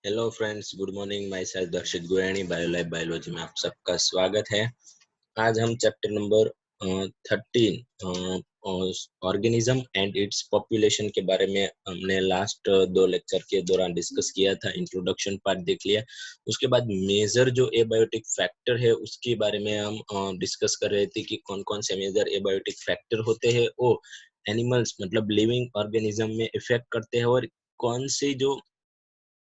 Hello friends, good morning. My self दर्शित Goyani, बायोलाइफ biology में आप सबका स्वागत है। आज हम chapter number 13 organism and its population के बारे में हमने लास्ट दो लेक्चर के दौरान डिस्कस किया था। इंट्रोडक्शन पार्ट देख लिया। उसके बाद मेजर जो एबायोटिक फैक्टर है उसके बारे में हम डिस्कस कर रहे थे कि कौन कौन से मेजर एबायोटिक फैक्टर होते हैं वो एनिमल्स मतलब लिविंग ऑर्गेनिज्म में इफेक्ट करते हैं, और कौन से जो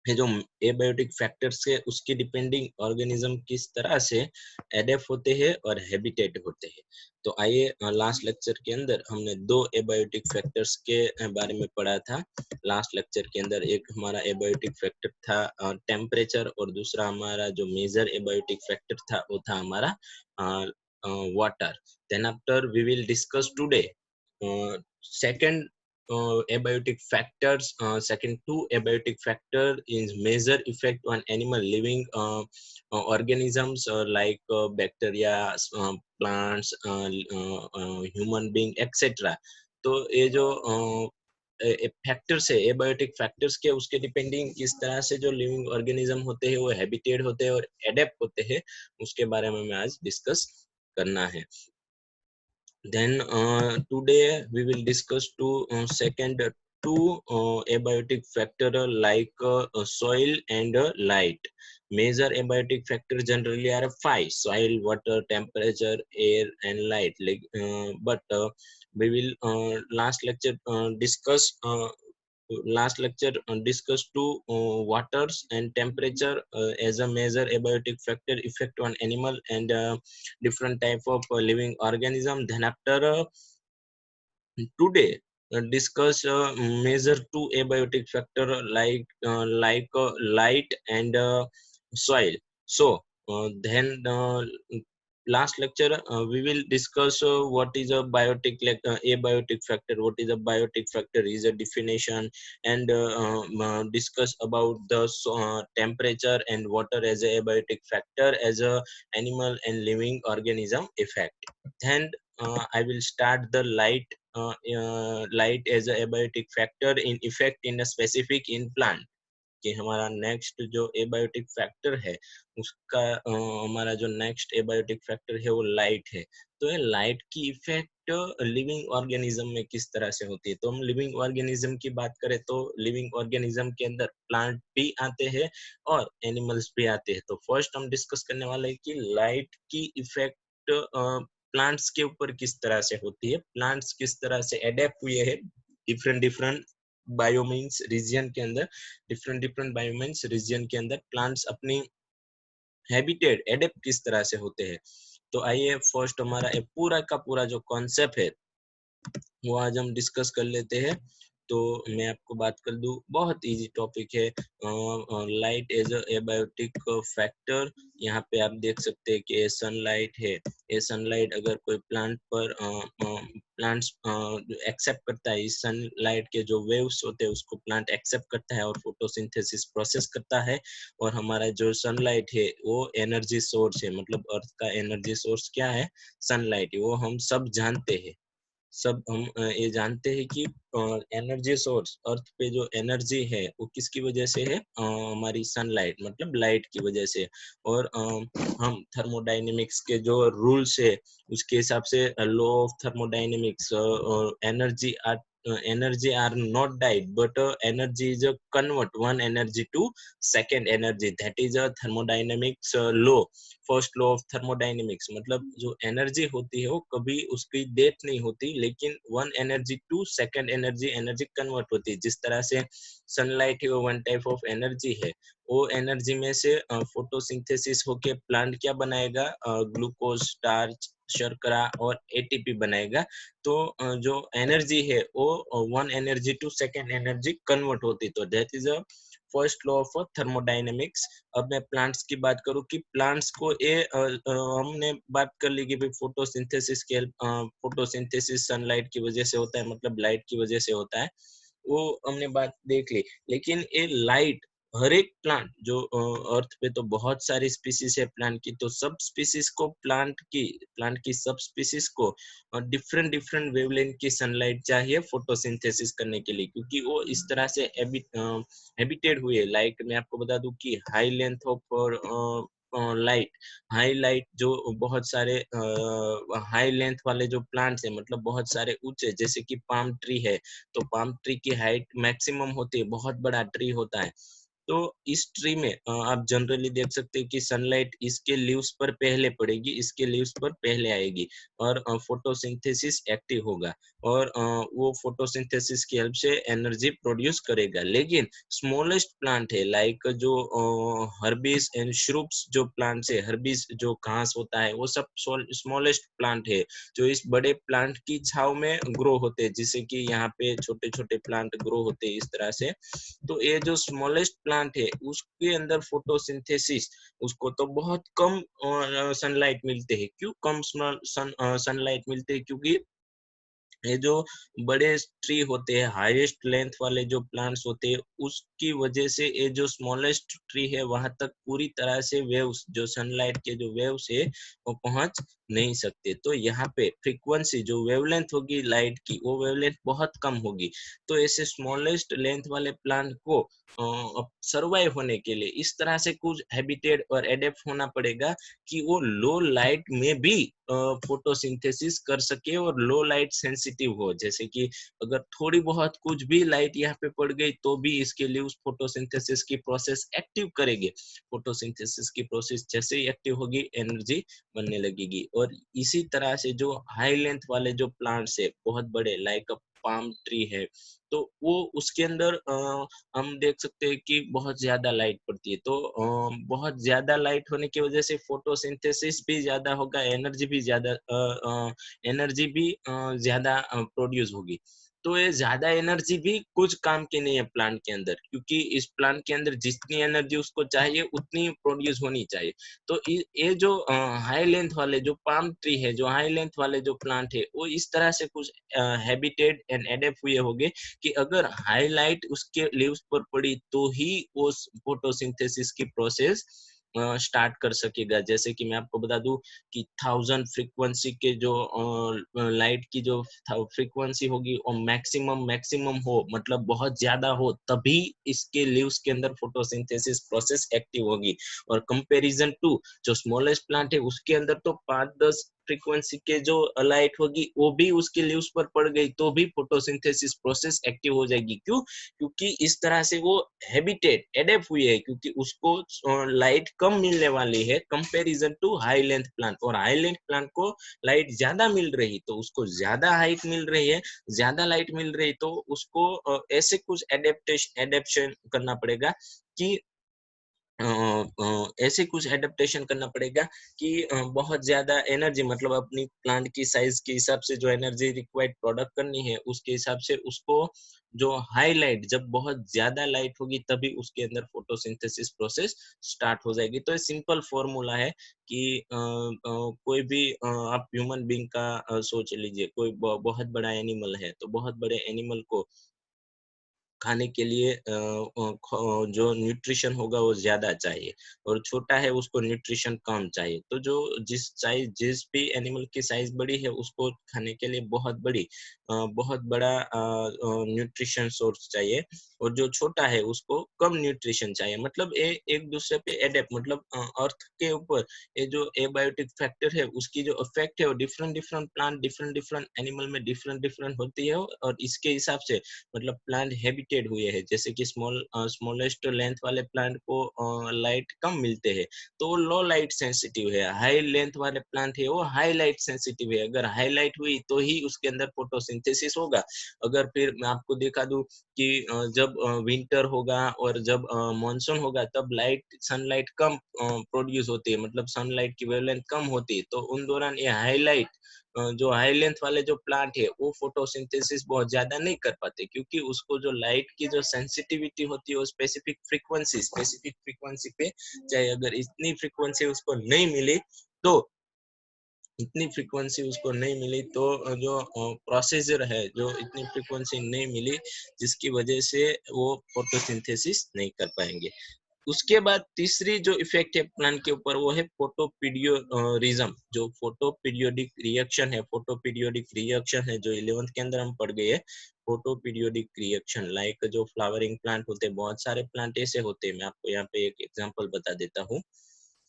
है जो एबायोटिक फैक्टर्स है उसके डिपेंडिंग ऑर्गेनिज्म किस तरह से एडेप्ट होते हैं और हैबिटेट होते हैं। तो आइए, लास्ट लेक्चर के अंदर हमने दो एबायोटिक फैक्टर्स के बारे में पढ़ा था। लास्ट लेक्चर के अंदर एक हमारा एबायोटिक फैक्टर था टेम्परेचर, और दूसरा हमारा जो मेजर एबायोटिक फैक्टर था वो था हमारा water. Then after we will discuss today second abiotic factors. Second two abiotic factor is major effect on animal living organisms like bacteria, plants, human being, etc. तो ये जो फैक्टर्स है abiotic factors के, उसके डिपेंडिंग किस तरह से जो लिविंग ऑर्गेनिज्म होते हैं वो हैबिटेट होते हैं और एडेप्ट होते हैं, उसके बारे में मैं आज डिस्कस करना है। Then today we will discuss second two abiotic factor like soil and light. Major abiotic factor generally are five: soil, water, temperature, air, and light. But we will last lecture discuss two waters and temperature as a major abiotic factor effect on animal and different type of living organism. Then after today discuss major two abiotic factor like light and soil. So then last lecture we will discuss what is a biotic like abiotic factor, what is a biotic factor is a definition, and discuss about the temperature and water as a abiotic factor as a animal and living organism effect. Then I will start the light as a abiotic factor in effect in a specific in plant। कि हमारा next जो abiotic factor है उसका हमारा जो next abiotic factor है वो light है। तो ये लाइट की इफेक्ट लिविंग ऑर्गेनिज्म में किस तरह से होती है। तो हम लिविंग ऑर्गेनिज्म की बात करें तो लिविंग ऑर्गेनिज्म के अंदर प्लांट भी आते हैं और एनिमल्स भी आते हैं। तो फर्स्ट हम डिस्कस करने वाले हैं कि लाइट की इफेक्ट प्लांट्स के ऊपर किस तरह से होती है, प्लांट्स किस तरह से अडेप्ट हुए हैं डिफरेंट डिफरेंट बायोमीन्स रीजन के अंदर। डिफरेंट डिफरेंट बायोमीन्स रीजन के अंदर प्लांट्स अपनी हैबिटेट एडेप्ट किस तरह से होते हैं। तो आइए फर्स्ट हमारा एक पूरा का पूरा जो कॉन्सेप्ट है वो आज हम डिस्कस कर लेते हैं। तो मैं आपको बात कर दूं, बहुत इजी टॉपिक है। Light as a abiotic factor. यहाँ पे आप देख सकते हैं कि ये सनलाइट है। ये सनलाइट अगर कोई प्लांट पर प्लांट्स एक्सेप्ट करता है, इस सनलाइट के जो वेव्स होते हैं उसको प्लांट एक्सेप्ट करता है और फोटोसिंथेसिस प्रोसेस करता है। और हमारा जो सनलाइट है वो एनर्जी सोर्स है, मतलब अर्थ का एनर्जी सोर्स क्या है, सनलाइट। वो हम सब जानते हैं। सब हम ये जानते हैं कि एनर्जी सोर्स अर्थ पे जो एनर्जी है वो किसकी वजह से है, हमारी सनलाइट मतलब लाइट की वजह से। और हम थर्मोडायनेमिक्स के जो रूल्स है उसके हिसाब से law of thermodynamics, energy are not died but energy is a convert one energy to second energy, that is a thermodynamics law। First law of thermodynamics मतलब जो एनर्जी होती है वो कभी उसकी डेथ नहीं होती, लेकिन one energy to second energy energy convert होती है। जिस तरह से सनलाइट है वो वन टाइप ऑफ एनर्जी है। वो एनर्जी में से फोटोसिंथेसिस होके प्लांट क्या बनाएगा, ग्लूकोज, स्टार्च, शर्करा और एटीपी बनाएगा। तो जो एनर्जी है वो one energy to second energy convert होती। तो that is a first law of thermodynamics. अब मैं प्लांट्स की बात करूं कि प्लांट्स को हमने बात कर ली कि भाई फोटोसिंथेसिस के फोटोसिंथेसिस सनलाइट की वजह से होता है, मतलब लाइट की वजह से होता है, वो हमने बात देख ली। लेकिन ये लाइट हर एक प्लांट जो अर्थ पे तो बहुत सारी स्पीसीज है प्लांट की, तो सब स्पीसीज को प्लांट की सब स्पीसीज को डिफरेंट डिफरेंट वेवलेंथ की सनलाइट चाहिए फोटोसिंथेसिस करने के लिए, क्योंकि वो इस तरह से हैबिटेड हुए। लाइक मैं आपको बता दूं कि high length of light, high light जो बहुत सारे हाई लेंथ वाले जो प्लांट्स है, मतलब बहुत सारे ऊंचे, जैसे कि पाम ट्री है, तो पाम ट्री की हाइट मैक्सिमम होती है, बहुत बड़ा ट्री होता है। तो इस ट्री में आप जनरली देख सकते हो कि सनलाइट इसके लीव्स पर पहले पड़ेगी, इसके लीव्स पर पहले आएगी, और फोटोसिंथेसिस एक्टिव होगा, और वो फोटोसिंथेसिस की हेल्प से एनर्जी प्रोड्यूस करेगा। लेकिन स्मॉलेस्ट प्लांट है, लाइक जो हर्बिस एंड श्रूप्स जो प्लांट्स है, हर्बिस जो घास होता है, वो सब स्मॉलेस्ट प्लांट है, जो इस बड़े प्लांट की छाव में ग्रो होते हैं, जिससे कि यहाँ पे छोटे छोटे प्लांट ग्रो होते हैं इस तरह से। तो ये जो स्मॉलेस्ट प्लांट है, उसके अंदर फोटोसिंथेसिस, उसको तो बहुत कम सनलाइट मिलते हैं। क्यों कम सनलाइट मिलते हैं? क्योंकि ये जो बड़े ट्री होते हैं, हाईएस्ट लेंथ वाले जो प्लांट्स होते हैं, उसकी वजह से ये जो स्मॉलेस्ट ट्री है, वहां तक पूरी तरह से वेव्स, जो सनलाइट के जो वेव्स है, वो पहुंच नहीं सकते। तो यहाँ पे फ्रीक्वेंसी जो वेवलेंथ होगी लाइट की, वो वेवलेंथ बहुत कम होगी। तो ऐसे स्मॉलेस्ट लेंथ वाले प्लांट को सरवाइव होने के लिए इस तरह से कुछ हैबिटेट और एडेप्ट होना पड़ेगा कि वो लो लाइट में भी फोटोसिंथेसिस कर सके और लो लाइट सेंसिटिव हो। जैसे कि अगर थोड़ी बहुत कुछ भी लाइट यहाँ पे पड़ गई, तो भी इसके लिए उस फोटोसिंथेसिस की प्रोसेस एक्टिव करेगी। फोटोसिंथेसिस की प्रोसेस जैसे ही एक्टिव होगी, एनर्जी बनने लगेगी। और इसी तरह से जो हाई लेंथ वाले जो प्लांट्स है, बहुत बड़े, लाइक पाम ट्री है, तो वो उसके अंदर हम देख सकते हैं कि बहुत ज्यादा लाइट पड़ती है। तो बहुत ज्यादा लाइट होने की वजह से फोटोसिंथेसिस भी ज्यादा होगा, एनर्जी भी ज्यादा प्रोड्यूस होगी। तो ये ज्यादा एनर्जी भी कुछ काम की नहीं है प्लांट के अंदर, क्योंकि इस प्लांट के अंदर जितनी एनर्जी उसको चाहिए उतनी प्रोड्यूस होनी चाहिए। तो ये जो हाई लेंथ वाले जो पाम ट्री है, जो हाई लेंथ वाले जो प्लांट है, वो इस तरह से कुछ हैबिटेट एंड एडेप्ट हुए होंगे कि अगर हाईलाइट उसके लीव्स पर पड़ी, तो ही वो फोटोसिंथेसिस की प्रोसेस स्टार्ट कर सकेगा। जैसे कि मैं आपको बता दूं कि 1000 फ्रीक्वेंसी के जो लाइट की जो फ्रीक्वेंसी होगी, और मैक्सिमम मैक्सिमम हो, मतलब बहुत ज्यादा हो, तभी इसके लीव्स के अंदर फोटोसिंथेसिस प्रोसेस एक्टिव होगी। और कंपैरिजन टू जो स्मॉलेस्ट प्लांट है, उसके अंदर तो 5-10 फ्रीक्वेंसी के जो लाइट होगी, वो भी उसके लीव्स पर पड़ गई, तो भी फोटोसिंथेसिस प्रोसेस एक्टिव हो जाएगी। क्यों? क्योंकि इस तरह से वो हैबिटेट एडेप्ट हुई है, क्योंकि उसको लाइट कम मिलने वाली है comparison to high length plant, और हाई लेंथ प्लांट को लाइट ज्यादा मिल रही, तो उसको ज्यादा हाइट मिल रही है, ज्यादा लाइट मिल रही, तो उसको ऐसे कुछ एडेप्शन करना पड़ेगा कि ऐसे कुछ एडेप्टेशन करना पड़ेगा कि बहुत ज्यादा एनर्जी, मतलब अपनी प्लांट की साइज के हिसाब से जो एनर्जी रिक्वायर्ड प्रोडक्ट करनी है, उसके हिसाब से उसको जो हाईलाइट, जब बहुत ज्यादा लाइट होगी, तभी उसके अंदर फोटोसिंथेसिस प्रोसेस स्टार्ट हो जाएगी। तो ये सिंपल फॉर्मूला है कि कोई भी आप ह्यूमन बीइंग का सोच लीजिए, कोई बहुत बड़ा एनिमल है, तो बहुत बड़े एनिमल को खाने के लिए जो न्यूट्रिशन होगा वो ज़्यादा चाहिए, और छोटा है उसको न्यूट्रिशन कम चाहिए। तो जो जिस भी एनिमल की साइज़ बड़ी है, उसको खाने के लिए बहुत बड़ा न्यूट्रिशन सोर्स चाहिए, और जो छोटा है उसको कम न्यूट्रिशन चाहिए। मतलब ये एक दूसरे पे एडेप्ट, मतलब अर्थ के ऊपर ये जो एबायोटिक फैक्टर है, उसकी जो इफेक्ट है, वो different different plant, different different animal में डिफरेंट डिफरेंट होती है, और इसके हिसाब से मतलब प्लांट हैबिटेड हुए हैं। जैसे कि स्मॉलेस्ट लेंथ वाले प्लांट को लाइट कम मिलते हैं, तो वो लो लाइट सेंसिटिव है। हाई लेंथ वाले प्लांट है, वो हाई लाइट सेंसिटिव है। अगर हाई लाइट हुई, तो ही उसके अंदर फोटोसिंथेसिस होगा। अगर फिर मैं आपको दिखा दूं कि जब विंटर होगा और जब मॉनसून होगा, तब सनलाइट कम प्रोड्यूस होती है, मतलब सनलाइट की वेवलेंथ कम होती है। तो उन दौरान ये हाईलाइट जो हाई लेंथ वाले जो प्लांट है, वो फोटोसिंथेसिस बहुत ज्यादा नहीं कर पाते, क्योंकि उसको जो लाइट की जो सेंसिटिविटी होती है, वो स्पेसिफिक फ्रीक्वेंसी पे चाहिए। अगर इतनी फ्रीक्वेंसी उसको नहीं मिली, तो इतनी फ्रीक्वेंसी उसको नहीं मिली, तो जो प्रोसीजर है, जो इतनी फ्रीक्वेंसी नहीं मिली, जिसकी वजह से वो फोटोसिंथेसिस नहीं कर पाएंगे। उसके बाद तीसरी जो इफेक्ट है प्लांट के ऊपर, वो है फोटोपीरियोडिज्म। जो फोटो पीरियोडिक रिएक्शन है, फोटो पीरियोडिक रिएक्शन है जो 11th के अंदर हम पढ़ गए हैं। फोटो पीरियोडिक रिएक्शन, लाइक जो फ्लावरिंग प्लांट होते हैं, बहुत सारे प्लांट ऐसे होते हैं, मैं आपको यहाँ पे एक एग्जांपल बता देता हूँ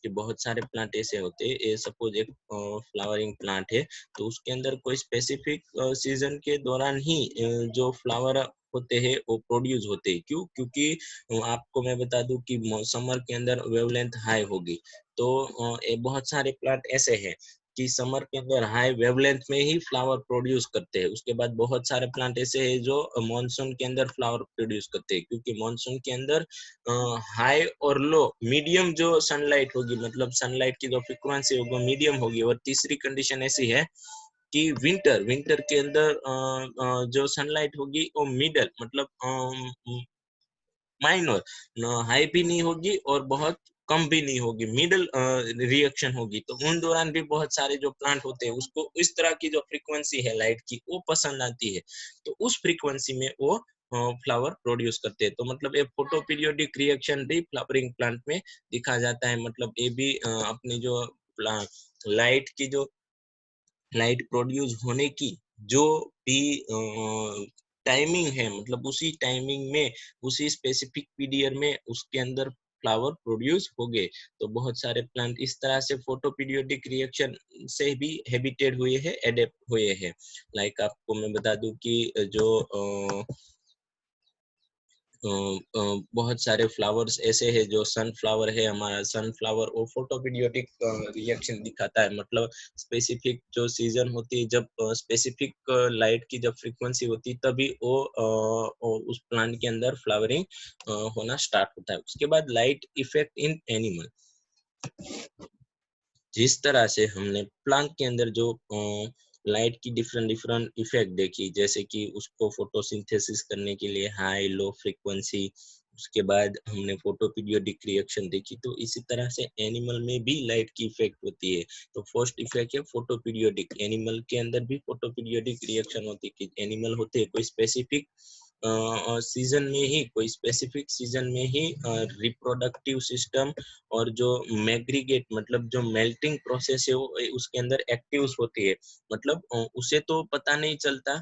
कि बहुत सारे प्लांट ऐसे होते हैं। ये सपोज एक फ्लावरिंग प्लांट है, तो उसके अंदर कोई स्पेसिफिक सीजन के दौरान ही जो फ्लावर होते हैं वो प्रोड्यूस होते हैं। क्यों? क्योंकि आपको मैं बता दूं कि समर के अंदर वेवलेंथ हाई होगी, तो ये बहुत सारे प्लांट ऐसे हैं कि समर के अंदर हाई वेवलेंथ में ही फ्लावर प्रोड्यूस करते हैं। उसके बाद बहुत सारे प्लांट ऐसे हैं जो मानसून के अंदर फ्लावर प्रोड्यूस करते हैं, क्योंकि मानसून के अंदर हाई और लो मीडियम जो सनलाइट होगी, मतलब सनलाइट की जो फ्रीक्वेंसी होगी मीडियम होगी। और तीसरी कंडीशन ऐसी है कि विंटर विंटर के अंदर जो सनलाइट होगी वो मिडल, मतलब माइनर, हाई भी नहीं होगी और बहुत कम भी नहीं होगी, मिडल रिएक्शन होगी। तो उन दौरान भी बहुत सारे जो प्लांट होते हैं उसको इस तरह की जो फ्रीक्वेंसी है लाइट की वो पसंद आती है, तो उस फ्रीक्वेंसी में वो फ्लावर प्रोड्यूस करते हैं। तो मतलब ये फोटो पीरियोडिक रिएक्शन भी फ्लावरिंग प्लांट में दिखा जाता है। मतलब ये भी अपनी जो लाइट की जो लाइट प्रोड्यूस होने की जो भी टाइमिंग है, मतलब उसी टाइमिंग में, उसी स्पेसिफिक पीरियड में उसके अंदर फ्लावर प्रोड्यूस हो गए। तो बहुत सारे प्लांट इस तरह से फोटो पीरियोडिक रिएक्शन से भी हैबिटेड हुए हैं, एडेप्ट हुए हैं। लाइक आपको मैं बता दूं कि जो बहुत सारे फ्लावर्स ऐसे हैं, जो सनफ्लावर है, हमारा सनफ्लावर वो फोटो पीरियोडिक रिएक्शन दिखाता है। मतलब स्पेसिफिक जो सीजन होती है, जब स्पेसिफिक लाइट की जब फ्रीक्वेंसी होती है, तभी वो उस प्लांट के अंदर फ्लावरिंग होना स्टार्ट होता है। उसके बाद लाइट इफेक्ट इन एनिमल। जिस तरह से हमने प्लांट के अंदर जो लाइट की डिफरेंट डिफरेंट इफेक्ट देखी, जैसे कि उसको फोटोसिंथेसिस करने के लिए हाई लो फ्रीक्वेंसी, उसके बाद हमने फोटो पीरियोडिक रिएक्शन देखी, तो इसी तरह से एनिमल में भी लाइट की इफेक्ट होती है। तो फर्स्ट इफेक्ट है फोटो पीरियोडिक। एनिमल के अंदर भी फोटो पीरियोडिक रिएक्शन होती है कि एनिमल होते हैं कोई स्पेसिफिक सीजन में ही, कोई स्पेसिफिक सीजन में ही रिप्रोडक्टिव सिस्टम और जो मैग्रीगेट, मतलब जो मेल्टिंग प्रोसेस है वो उसके अंदर एक्टिव होती है। मतलब उसे तो पता नहीं चलता,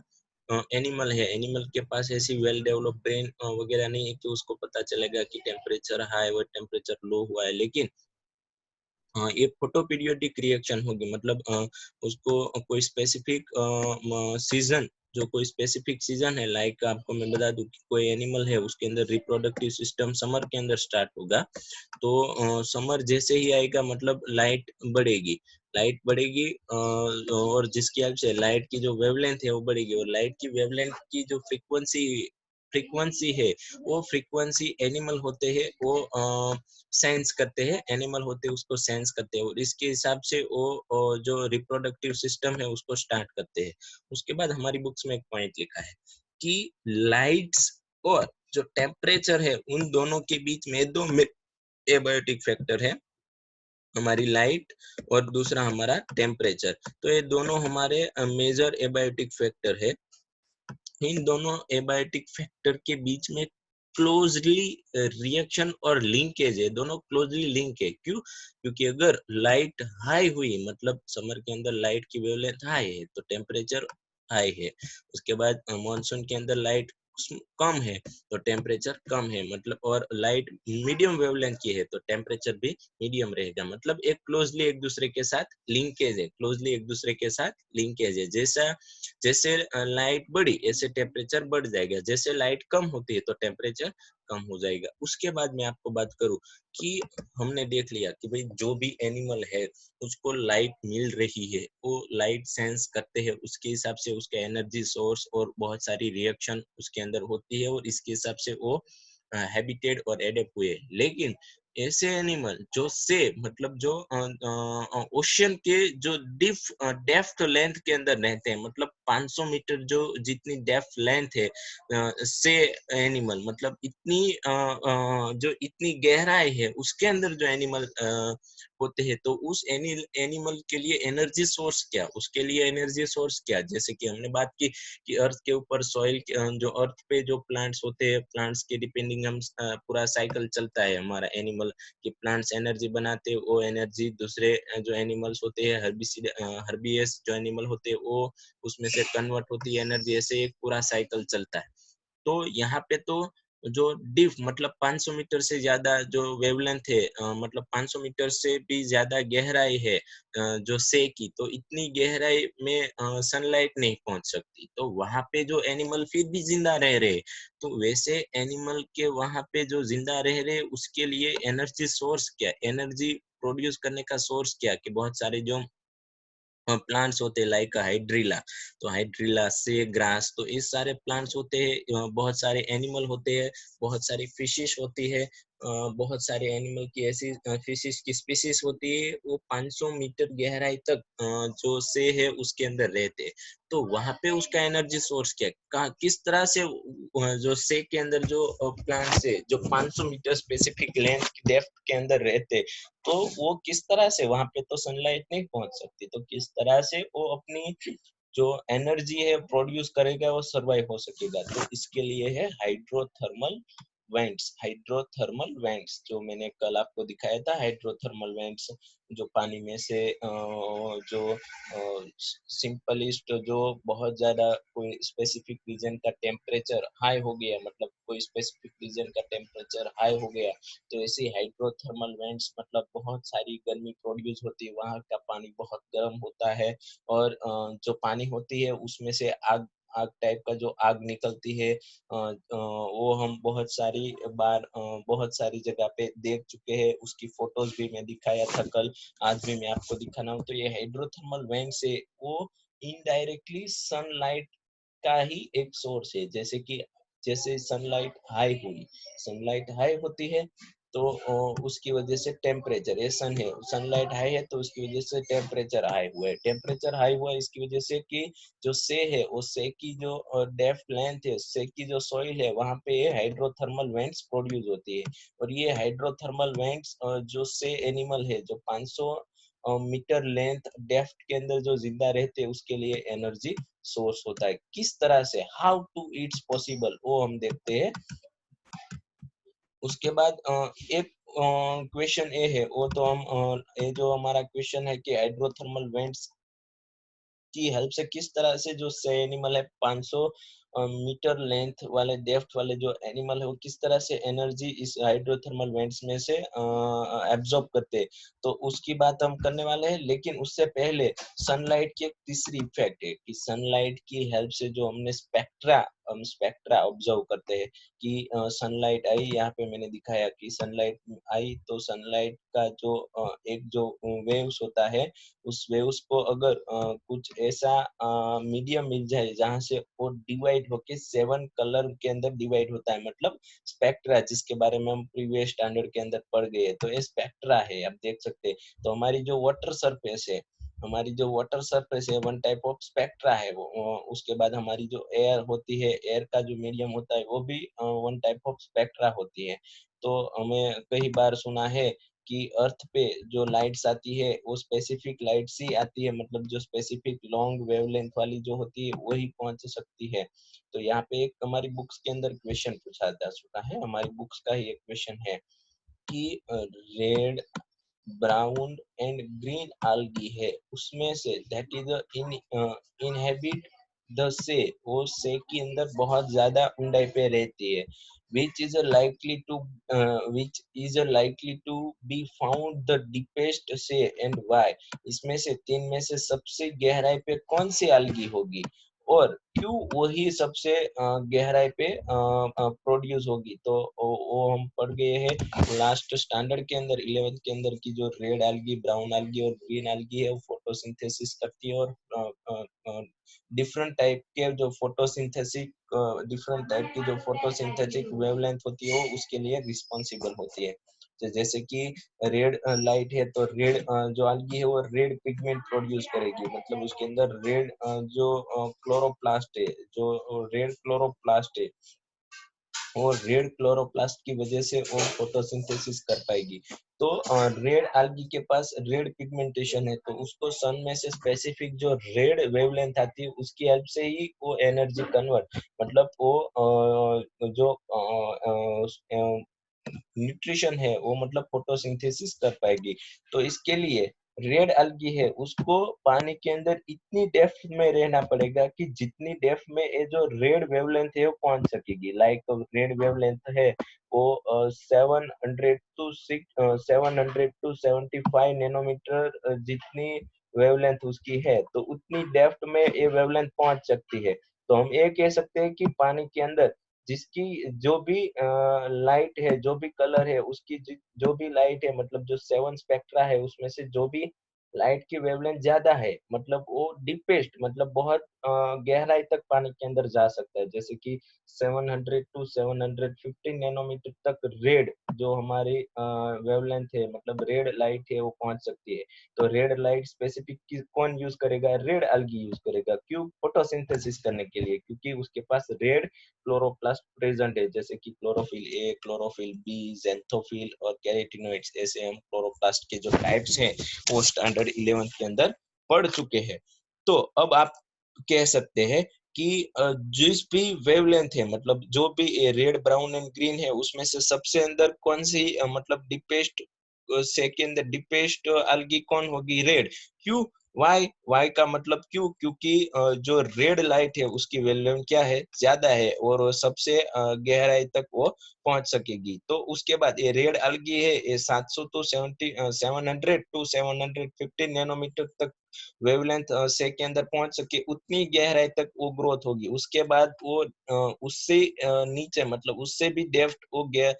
एनिमल है, एनिमल के पास ऐसी वेल डेवलप्ड ब्रेन वगैरह नहीं है कि उसको पता चलेगा कि टेम्परेचर हाई और टेम्परेचर लो हुआ है। लेकिन हाँ, ये फोटो पीरियोडिक रिएक्शन होगी। मतलब उसको कोई स्पेसिफिक सीजन, जो कोई स्पेसिफिक सीजन है, लाइक आपको मैं बता दूं कि कोई एनिमल है उसके अंदर रिप्रोडक्टिव सिस्टम समर के अंदर स्टार्ट होगा, तो समर जैसे ही आएगा मतलब लाइट बढ़ेगी। लाइट बढ़ेगी और जिसकी वजह से लाइट की जो वेवलेंथ है वो बढ़ेगी, और लाइट की वेवलेंथ की जो फ्रीक्वेंसी फ्रीक्वेंसी है, वो फ्रीक्वेंसी एनिमल होते हैं वो सेंस करते हैं, एनिमल होते हैं उसको सेंस करते हैं, और इसके हिसाब से वो जो रिप्रोडक्टिव सिस्टम है उसको स्टार्ट करते हैं। उसके बाद हमारी बुक्स में एक पॉइंट लिखा है कि लाइट्स और जो टेम्परेचर है उन दोनों के बीच में दो एबायोटिक फैक्टर है, हमारी लाइट और दूसरा हमारा टेम्परेचर। तो ये दोनों हमारे मेजर एबायोटिक फैक्टर है। इन दोनों एबायोटिक फैक्टर के बीच में क्लोजली रिएक्शन और लिंकेज है, दोनों क्लोजली लिंक है। क्यों? क्योंकि अगर लाइट हाई हुई, मतलब समर के अंदर लाइट की वेवलेंथ हाई है तो टेम्परेचर हाई है। उसके बाद मानसून के अंदर लाइट कम है तो टेम्परेचर कम है, मतलब और लाइट मीडियम वेवलेंथ की है तो टेम्परेचर भी मीडियम रहेगा। मतलब एक क्लोजली एक दूसरे के साथ लिंकेज है, क्लोजली एक दूसरे के साथ लिंकेज है। जैसा जैसे लाइट बढ़ी ऐसे टेम्परेचर बढ़ जाएगा, जैसे लाइट कम होती है तो टेम्परेचर कम हो जाएगा। उसके बाद मैं आपको बात करूं कि हमने देख लिया कि भाई जो भी एनिमल है उसको लाइट मिल रही है, वो लाइट सेंस करते हैं, उसके हिसाब से उसका एनर्जी सोर्स और बहुत सारी रिएक्शन उसके अंदर होती है, और इसके हिसाब से वो हैबिटेट और एडेप्ट हुए। लेकिन ऐसे एनिमल जो से, मतलब जो ओशियन के जो डेप्थ लेंथ के अंदर रहते हैं, मतलब 500 मीटर जो जितनी डेप्थ लेंथ है से एनिमल, मतलब इतनी जो इतनी गहराई है उसके अंदर जो एनिमल होते हैं, तो उस एनिमल के लिए एनर्जी सोर्स क्या, उसके लिए एनर्जी सोर्स क्या, जैसे कि हमने बात की कि अर्थ के ऊपर सॉइल जो अर्थ पे जो प्लांट्स होते हैं, प्लांट्स के डिपेंडिंग हम पूरा साइकिल चलता है हमारा एनिमल कि प्लांट्स एनर्जी बनाते हैं, वो एनर्जी दूसरे जो एनिमल्स होते हैं, हर्बियस जो एनिमल होते हैं, वो उसमें से कन्वर्ट होती है एनर्जी, ऐसे एक पूरा साइकिल चलता है। तो यहाँ पे तो जो डीप मतलब 500 मीटर से ज्यादा जो वेवलेंथ है, मतलब 500 मीटर से भी ज्यादा गहराई है जो से की, तो इतनी गहराई में सनलाइट नहीं पहुंच सकती, तो वहां पे जो एनिमल फिर भी जिंदा रह रहे, तो वैसे एनिमल के वहां पे जो जिंदा रह रहे उसके लिए एनर्जी सोर्स क्या, एनर्जी प्रोड्यूस करने का सोर्स क्या, कि बहुत सारे जो प्लांट्स होते हैं लाइक हाइड्रिला, तो हाइड्रिला से ग्रास, तो इस सारे प्लांट्स होते हैं, बहुत सारे एनिमल होते हैं, बहुत सारी फिशिश होती है, बहुत सारे एनिमल की ऐसी फिशिश की स्पीसीज होती है, वो 500 मीटर गहराई तक जो से है उसके अंदर रहते हैं, तो वहां पे उसका एनर्जी सोर्स क्या है, कहाँ किस तरह से जो से के अंदर जो प्लांट्स है जो 500 मीटर स्पेसिफिक लेंथ डेप्थ के अंदर रहते, तो वो किस तरह से, वहां पे तो सनलाइट नहीं पहुंच सकती, तो किस तरह से वो अपनी जो एनर्जी है प्रोड्यूस करेगा, वो सरवाइव हो सकेगा, तो इसके लिए है हाइड्रोथर्मल वेंट्स, हाइड्रोथर्मल वेंट्स जो मैंने कल आपको दिखाया था, हाइड्रोथर्मल वेंट्स जो पानी में से जो सिंपलिस्ट जो बहुत ज्यादा कोई स्पेसिफिक रीजन का टेम्परेचर हाई हो गया, मतलब कोई स्पेसिफिक रीजन का टेम्परेचर हाई हो गया, तो ऐसे हाइड्रोथर्मल वेंट्स मतलब बहुत सारी गर्मी प्रोड्यूस होती है, वहाँ का पानी बहुत गर्म होता है, और जो पानी होती है उसमें से आग आग टाइप का जो आग निकलती है, वो हम बहुत सारी बार बहुत सारी जगह पे देख चुके हैं, उसकी फोटोज भी मैं दिखाया था कल, आज भी मैं आपको दिखाना हूँ, तो ये हाइड्रोथर्मल वेंट से वो इनडायरेक्टली सनलाइट का ही एक सोर्स है, जैसे कि जैसे सनलाइट हाई होती है, तो उसकी वजह से टेम्परेचर, ये सन है, सनलाइट हाई है तो उसकी वजह से टेम्परेचर हाई हुआ है, टेम्परेचर हाई हुआ है इसकी वजह से कि जो से है, उस से की जो डेप्थ लेंथ है, से की जो सॉइल है, वहां पे हाइड्रोथर्मल वेंट्स प्रोड्यूस होती है, और ये हाइड्रोथर्मल वेंट्स जो से एनिमल है जो 500 मीटर लेंथ डेप्थ के अंदर जो जिंदा रहते हैं उसके लिए एनर्जी सोर्स होता है, किस तरह से, हाउ टू इट्स पॉसिबल, वो हम देखते हैं। उसके बाद एक क्वेश्चन ए है, वो तो हम ये जो हमारा क्वेश्चन है कि हाइड्रोथर्मल वेंट्स की हेल्प से किस तरह से जो से एनिमल है 500 मीटर लेंथ वाले डेप्थ वाले जो एनिमल है वो किस तरह से एनर्जी इस हाइड्रोथर्मल वेंट्स में से एब्जॉर्ब करते हैं, तो उसकी बात हम करने वाले हैं, लेकिन उससे पहले सनलाइट की एक तीसरी इफेक्ट है कि सनलाइट की हेल्प से जो हम स्पेक्ट्रा ऑब्जर्व करते हैं कि सनलाइट आई, यहाँ पे मैंने दिखाया कि सनलाइट आई, तो सनलाइट का जो एक जो वेव्स होता है, उस वेव्स को अगर कुछ ऐसा मीडियम मिल जाए जहां से वो डिवाइड होके 7 कलर के अंदर डिवाइड होता है, मतलब स्पेक्ट्रा, जिसके बारे में हम प्रीवियस स्टैंडर्ड के अंदर पढ़ गए, तो ये स्पेक्ट्रा है, आप देख सकते हैं, तो हमारी जो वाटर सरफेस है, हमारी जो वाटर सरफेस है वन टाइप ऑफ स्पेक्ट्रा है वो, उसके बाद हमारी जो एयर होती है, एयर का जो मीडियम होता है वो भी वन टाइप ऑफ स्पेक्ट्रा होती है, तो हमें कई बार सुना है कि अर्थ पे जो लाइट्स आती है वो स्पेसिफिक लाइट्स ही आती है, मतलब जो स्पेसिफिक लॉन्ग वेवलेंथ वाली जो होती है वही पहुंच सकती है, तो यहाँ पे एक हमारी बुक्स के अंदर क्वेश्चन पूछा जा चुका है, हमारी बुक्स का ही एक क्वेश्चन है कि red brown and green algae है, उसमें से that is in inhabit the sea, वो से के अंदर बहुत ज्यादा ऊंचाई पे रहती है, which is likely to which is likely to be found the deepest से and why, इसमें से तीन में से सबसे गहराई पे कौन सी algae होगी और क्यों वही सबसे गहराई पे प्रोड्यूस होगी, तो वो हम पढ़ गए हैं लास्ट स्टैंडर्ड के अंदर 11th के अंदर की जो रेड एल्गी, ब्राउन एल्गी और ग्रीन एल्गी है वो फोटोसिंथेसिस करती है, और डिफरेंट टाइप के जो फोटोसिंथेसिक डिफरेंट टाइप की जो फोटोसिंथेटिक वेवलेंथ होती है वो उसके लिए रिस्पॉन्सिबल होती है, तो जैसे कि रेड लाइट है तो रेड जो algae है वो रेड पिगमेंट प्रोड्यूस करेगी, मतलब उसके अंदर रेड जो क्लोरोप्लास्ट है, जो रेड क्लोरोप्लास्ट है और रेड क्लोरोप्लास्ट की वजह से वो फोटोसिंथेसिस कर पाएगी। तो रेड algae के पास रेड पिगमेंटेशन है, तो उसको सन में से स्पेसिफिक जो रेड वेवलेंथ आती है उसकी हेल्प से ही वो एनर्जी कन्वर्ट, मतलब वो जो न्यूट्रिशन है वो मतलब फोटोसिंथेसिस कर पाएगी। तो इसके लिए रेड algae है उसको पानी के अंदर इतनी डेप्थ में रहना पड़ेगा कि जितनी डेप्थ में ये जो रेड वेवलेंथ है वो पहुंच सकेगी। लाइक रेड वेवलेंथ है वो 700 टू 75 नैनोमीटर जितनी वेवलेंथ उसकी है, तो उतनी डेप्थ में ये वेवलेंथ पहुंच सकती है। तो हम ये कह सकते हैं कि पानी के अंदर जिसकी जो भी लाइट है, जो भी कलर है, उसकी जो भी लाइट है, मतलब जो 7 स्पेक्ट्रा है उसमें से जो भी लाइट की वेवलेंथ ज्यादा है, मतलब वो डीपेस्ट, मतलब बहुत गहराई तक पानी के अंदर जा सकता है। जैसे कि 700 टू 750 नैनोमीटर तक रेड जो हमारी वेवलेंथ है, मतलब रेड लाइट है, वो पहुंच सकती है। तो रेड लाइट स्पेसिफिक कौन यूज करेगा? रेड algae यूज करेगा। क्यों? फोटोसिंथेसिस करने के लिए, क्योंकि उसके पास रेड क्लोरोप्लास्ट प्रेजेंट है, जैसे कि chlorophyll A, chlorophyll B, xanthophyll और कैरोटीनॉइड्स। ऐसे हम क्लोरोप्लास्ट के जो टाइप्स हैं वो स्टैंडर्ड 11 के अंदर पढ़ चुके हैं। तो अब आप कह सकते हैं कि जिस भी वेवलेंथ है, मतलब जो भी रेड, ब्राउन एंड ग्रीन है, उसमें से सबसे अंदर कौन सी मतलब डीपेस्ट सेकंड डीपेस्ट algae कौन होगी? रेड। क्यों? वाई का मतलब क्यों? क्योंकि जो रेड लाइट है उसकी वेवलेंथ क्या है? ज्यादा है, और वो सबसे गहराई तक वो पहुंच सकेगी। तो उसके बाद ये रेड algae है, ये 700 टू 700 टू 750 नैनोमीटर तक वेवलेंथ से के अंदर पहुंच सके, उतनी गहराई तक वो ग्रोथ होगी। उसके बाद वो उससे नीचे, मतलब उससे भी डेप्थ हो गया,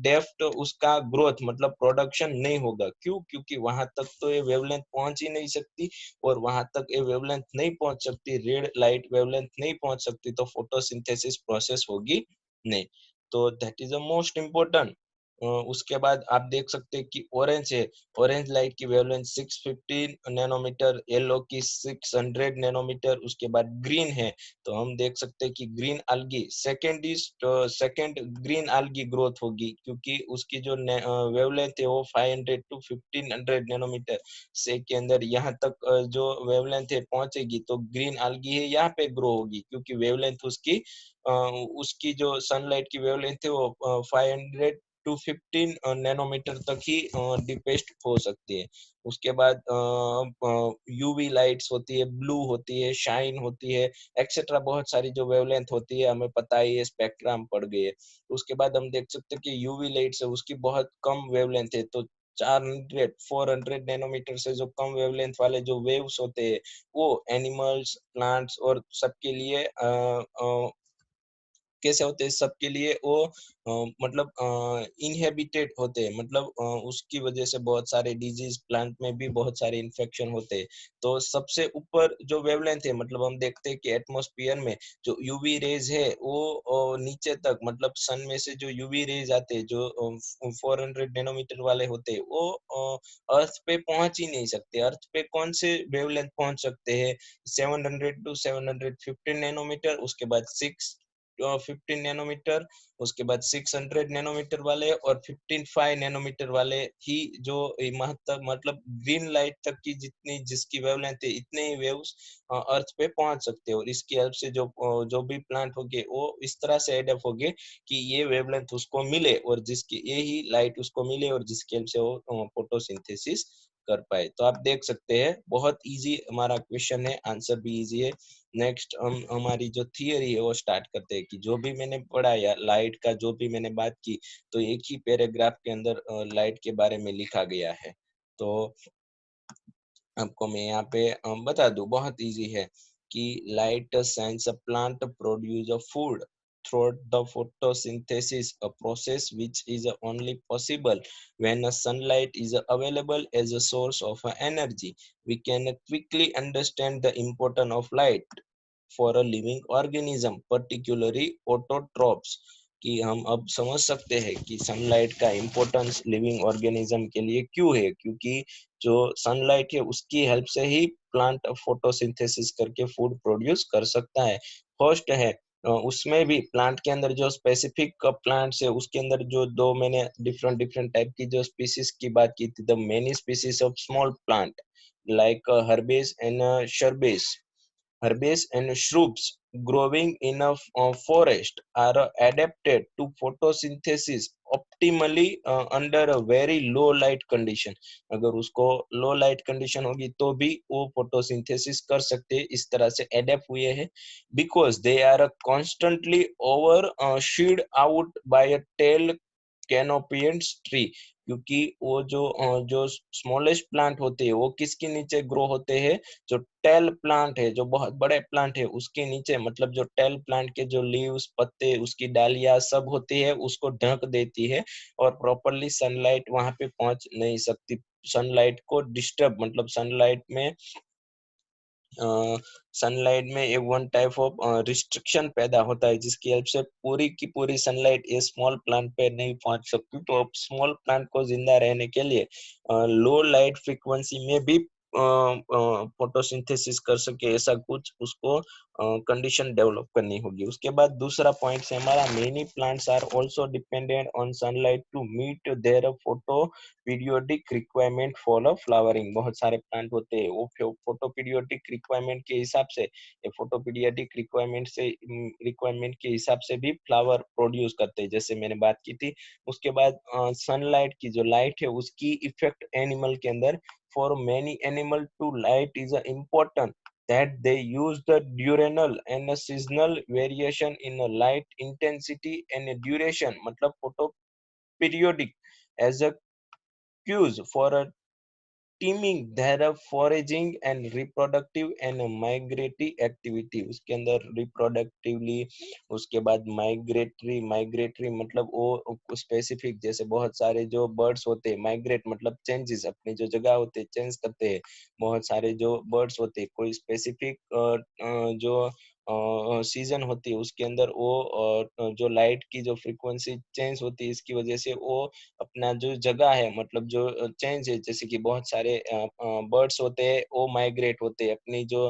डेप्थ उसका ग्रोथ मतलब प्रोडक्शन नहीं होगा। क्यों? क्योंकि वहां तक तो ये वेवलेंथ पहुंच ही नहीं सकती, और वहां तक ये वेवलेंथ नहीं पहुंच सकती, रेड लाइट वेवलेंथ नहीं पहुंच सकती, तो फोटोसिंथेसिस प्रोसेस होगी नहीं। तो that is the most important. उसके बाद आप देख सकते हैं कि ऑरेंज है, ऑरेंज लाइट की वेवलेंथ 650 नैनोमीटर, येलो की 600 नैनोमीटर। उसके बाद ग्रीन है, तो हम देख सकते हैं कि green algae second green algae growth होगी, क्योंकि उसकी जो वेवलेंथ है वो 500 टू 1500 नैनोमीटर से के अंदर यहाँ तक जो वेवलेंथ है पहुंचेगी, तो ग्रीन algae है यहाँ पे ग्रो होगी, क्योंकि वेवलेंथ उसकी जो सनलाइट की वेवलेंथ है वो 500 टू 15 नैनोमीटर तक ही डिपेस्ट हो सकती है। उसके बाद यूवी लाइट्स होती है, ब्लू होती है, शाइन होती है, एक्सेट्रा बहुत सारी जो वेवलेंथ होती है, हमें पता ही है, स्पेक्ट्रा हम पढ़ गए। उसके बाद हम देख सकते हैं कि यूवी लाइट्स है उसकी बहुत कम वेवलेंथ है, तो 400 नैनोमीटर से जो कम वेवलेंथ वाले जो वेव्स होते हैं वो एनिमल्स, प्लांट्स और सबके लिए कैसे होते हैं? सबके लिए वो मतलब इनहेबिटेड होते हैं, मतलब उसकी वजह से बहुत सारे डिजीज, प्लांट में भी बहुत सारे इन्फेक्शन होते हैं। तो सबसे ऊपर जो वेवलेंथ है, मतलब हम देखते हैं कि एटमॉस्फेयर में जो यूवी रेज है वो नीचे तक, मतलब सन में से जो यूवी रेज आते हैं जो 400 नैनोमीटर वाले होते हैं, वो अर्थ पे पहुंच ही नहीं सकते। अर्थ पे कौन से वेवलेंथ पहुंच सकते हैं? 700 टू 750 नैनोमीटर, उसके बाद 15 नैनोमीटर, उसके बाद 600 नैनोमीटर वाले, और 15 नैनोमीटर वाले ही जो महत्तम, मतलब ग्रीन लाइट तक की जितनी जिसकी वेवलेंथ है, इतने ही वेव्स अर्थ पे पहुंच सकते हैं। और इसकी हेल्प से जो भी प्लांट होंगे वो इस तरह से एडप्ट होंगे कि ये वेवलेंथ उसको मिले, और जिसकी ये ही लाइट उसको मिले, और जिसकी हेल्प से वो फोटोसिंथेसिस कर पाए। तो आप देख सकते हैं बहुत इजी हमारा क्वेश्चन है, आंसर भी इजी है। नेक्स्ट हम हमारी जो थियरी है वो स्टार्ट करते हैं कि जो भी मैंने पढ़ा या लाइट का जो भी मैंने बात की, तो एक ही पैराग्राफ के अंदर लाइट के बारे में लिखा गया है। तो आपको मैं यहाँ पे बता दूं, बहुत इजी है कि light sense a plant produce a food through the photosynthesis, a process which is only possible when a sunlight is available as a source of energy. We can quickly understand the importance of light for a living organism, particularly autotrophs, कि हम अब समझ सकते हैं कि sunlight का importance living organism के लिए क्यों है। क्योंकि जो सनलाइट है उसकी हेल्प से ही प्लांट फोटोसिंथेसिस करके फूड प्रोड्यूस कर सकता है। फर्स्ट है उसमें भी प्लांट के अंदर जो स्पेसिफिक प्लांट्स है उसके अंदर जो दो मैंने डिफरेंट डिफरेंट टाइप की जो स्पीसीज की बात की थी, the many species of small plant like herbs and shrubs. Herbes and shrubs growing in a forest are adapted to photosynthesis optimally under a very low light condition. अगर उसको लो light condition होगी तो भी वो फोटोसिंथेसिस कर सकते हैं, इस तरह से एडेप्ट हुए हैं. Because they are constantly over shade out by a tall canopied tree. क्योंकि वो जो स्मॉलेस्ट प्लांट होते हैं वो किसके नीचे ग्रो होते हैं, जो टेल प्लांट है, जो बहुत बड़े प्लांट है उसके नीचे, मतलब जो टेल प्लांट के जो लीव्स, पत्ते, उसकी डालियां सब होती है उसको ढक देती है और प्रॉपरली सनलाइट वहां पे पहुंच नहीं सकती. सनलाइट को डिस्टर्ब, मतलब सनलाइट में एक वन टाइप ऑफ रिस्ट्रिक्शन पैदा होता है जिसकी हेल्प से पूरी की पूरी सनलाइट ये स्मॉल प्लांट पे नहीं पहुंच सकती. तो अब स्मॉल प्लांट को जिंदा रहने के लिए लो लाइट फ्रीक्वेंसी में भी फोटोसिंथेसिस कर सके, ऐसा कुछ उसको कंडीशन डेवलप करनी होगी. उसके बाद दूसरा पॉइंट है हमारा, many plants are also dependent on sunlight to meet their photoperiodic requirement for a flowering. बहुत सारे प्लांट होते हैं वो फोटो पीरियोडिक रिक्वायरमेंट के हिसाब से, फोटो पीरियोडिक रिक्वायरमेंट के हिसाब से भी फ्लावर प्रोड्यूस करते हैं, जैसे मैंने बात की थी. उसके बाद सनलाइट की जो लाइट है उसकी इफेक्ट एनिमल के अंदर, for many animal to light is important that they use the diurnal and a seasonal variation in a light intensity and a duration, मतलब photo periodic as a cues for a teaming their foraging and reproductive and migratory activity. उसके अंदर reproductively, उसके बाद migratory मतलब वो specific, जैसे बहुत सारे जो बर्ड्स होते हैं, माइग्रेट मतलब चेंजेस, अपनी जो जगह होते हैं चेंज करते हैं. बहुत सारे जो बर्ड्स होते हैं कोई स्पेसिफिक जो सीजन होती है उसके अंदर वो जो लाइट की जो फ्रीक्वेंसी चेंज होती है इसकी वजह से वो अपना जो जगह है, मतलब जो चेंज है, जैसे कि बहुत सारे बर्ड्स होते हैं वो माइग्रेट होते हैं, अपनी जो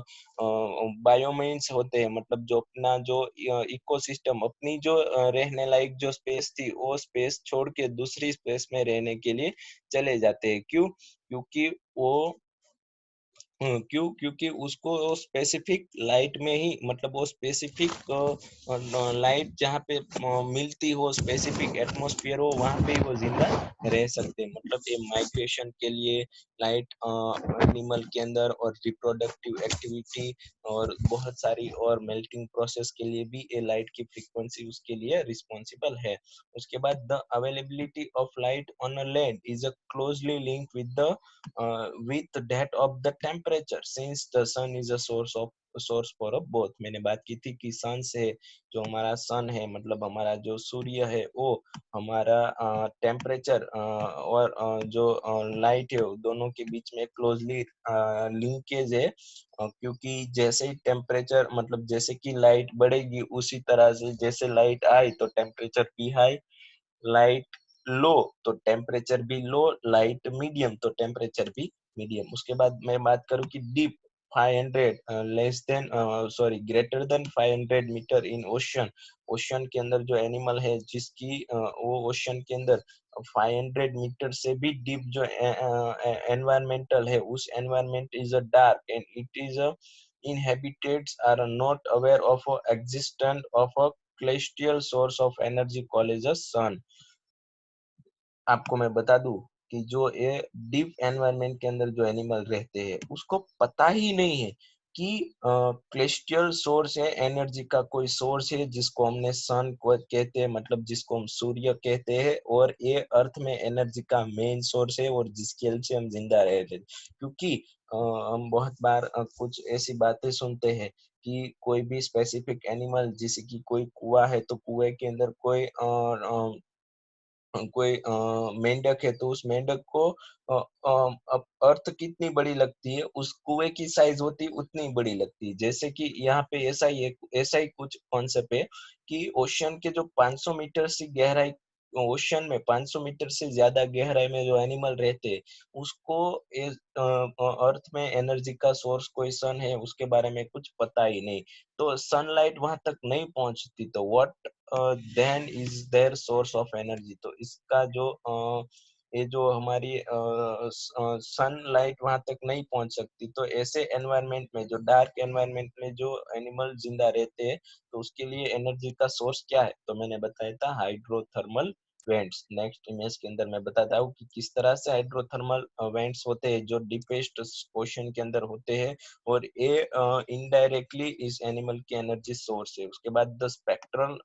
बायोमीन्स होते हैं, मतलब जो अपना जो इकोसिस्टम, अपनी जो रहने लायक जो स्पेस थी वो स्पेस छोड़ के दूसरी स्पेस में रहने के लिए चले जाते हैं. क्यों? क्योंकि वो क्यों? क्योंकि उसको स्पेसिफिक लाइट में ही, मतलब वो स्पेसिफिक लाइट जहाँ पे मिलती हो, स्पेसिफिक एटमॉस्फेयर हो, वहाँ पे ही वो जिंदा रह सकते हैं. मतलब ये माइग्रेशन के लिए लाइट एनिमल के अंदर, और रिप्रोडक्टिव एक्टिविटी और बहुत सारी और मेल्टिंग प्रोसेस के लिए भी ये लाइट की फ्रीक्वेंसी उसके लिए रिस्पॉन्सिबल है. उसके बाद the availability of light on a land is a closely link with that of the temperature, since the sun is a source for a both. मैंने बात की थी कि सन से, जो हमारा सन है मतलब हमारा जो सूर्य है वो हमारा टेम्परेचर और जो लाइट है दोनों के बीच में क्लोजली लिंकेज है. क्योंकि जैसे ही टेम्परेचर, मतलब जैसे कि लाइट बढ़ेगी उसी तरह से, जैसे लाइट आई तो टेम्परेचर भी हाई, लाइट लो तो टेम्परेचर भी लो, लाइट मीडियम तो टेम्परेचर भी मीडियम. उसके बाद मैं बात करूं कि deep 500 less than sorry greater than 500 meter in ocean. Ocean के अंदर जो एनिमल है जिसकी वो ओशन के अंदर 500 मीटर से भी डीप जो एनवायरमेंटल है, उस environment is a dark and it is a inhabitants are not aware of a existence of a celestial source of energy called as a sun. आपको मैं बता दूं कि जो ये डीप एनवायरनमेंट के अंदर जो एनिमल रहते हैं उसको पता ही नहीं है कि क्लेस्टियल सोर्स है एनर्जी का, कोई सोर्स है जिसको हमने सन को कहते हैं, मतलब जिसको हम सूर्य कहते हैं, और ये अर्थ में एनर्जी का मेन सोर्स है और जिसकी हेल्प से हम जिंदा रह रहे हैं. क्योंकि हम बहुत बार कुछ ऐसी बातें सुनते हैं कि कोई भी स्पेसिफिक एनिमल, जैसे कि कोई कुआं है तो कुएं के अंदर कोई मेंढक है तो उस मेंढक को अर्थ कितनी बड़ी लगती है उस कुएं की साइज होती है उतनी बड़ी लगती है. जैसे कि यहाँ पे ऐसा ही कुछ कॉन्सेप्ट है कि ओशियन के जो 500 मीटर की गहराई ओशन में 500 मीटर से ज्यादा गहराई में जो एनिमल रहते हैं उसको अर्थ में एनर्जी का सोर्स कोई सन है उसके बारे में कुछ पता ही नहीं, तो सनलाइट वहां तक नहीं पहुंचती, तो what then is their source of energy. तो इसका जो ये जो हमारी सनलाइट वहां तक नहीं पहुंच सकती, तो ऐसे एनवायरनमेंट में, जो डार्क एनवायरनमेंट में जो एनिमल जिंदा रहते हैं, तो उसके लिए एनर्जी का सोर्स क्या है, तो मैंने बताया था हाइड्रोथर्मल वेंट्स। नेक्स्ट इमेज के अंदर मैं बताता हूँ कि किस तरह से हाइड्रोथर्मल वेंट्स होते हैं जो डीपेस्ट ओशन के अंदर होते हैं, और ये इनडायरेक्टली इस एनिमल की एनर्जी सोर्स है। उसके बाद the spectral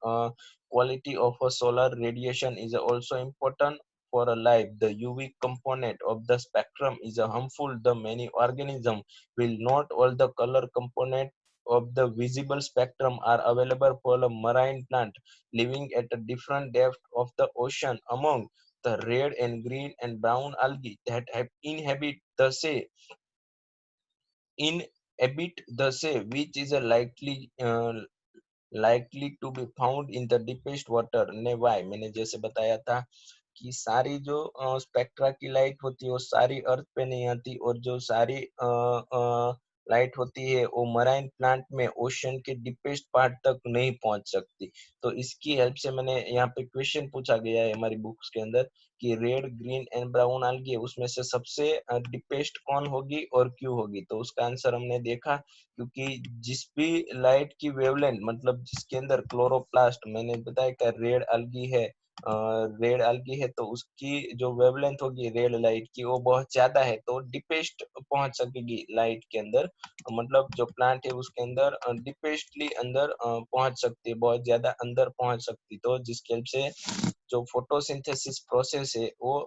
quality of a solar radiation is also important for a life. The UV component of the spectrum is harmful. The many organism will not all the color component of the visible spectrum are available for a marine plant living at a different depth of the ocean. Among the red and green and brown algae that have inhabit the sea, which is a likely to be found in the deepest water ने Y, मैंने जैसे बताया था कि सारी जो spectra की light होती है वो सारी अर्थ पे नहीं आती, और जो सारी लाइट होती है वो मराइन प्लांट में ओशन के डीपेस्ट पार्ट तक नहीं पहुंच सकती। तो इसकी हेल्प से मैंने यहाँ पे क्वेश्चन पूछा गया है हमारी बुक्स के अंदर कि red green and brown algae उसमें से सबसे डीपेस्ट कौन होगी और क्यों होगी, तो उसका आंसर हमने देखा क्योंकि जिस भी लाइट की वेवलेंथ, मतलब जिसके अंदर क्लोरोप्लास्ट, मैंने बताया कि रेड algae है, रेड algae है, तो उसकी जो वेवलेंथ होगी रेड लाइट की वो बहुत ज्यादा है, तो डीपेस्ट पहुंच सकेगी लाइट के अंदर, मतलब जो प्लांट है उसके अंदर डीपेस्टली अंदर पहुंच सकती है, बहुत ज्यादा अंदर पहुंच सकती, तो जिसकी हेल्प से जो फोटोसिंथेसिस प्रोसेस है वो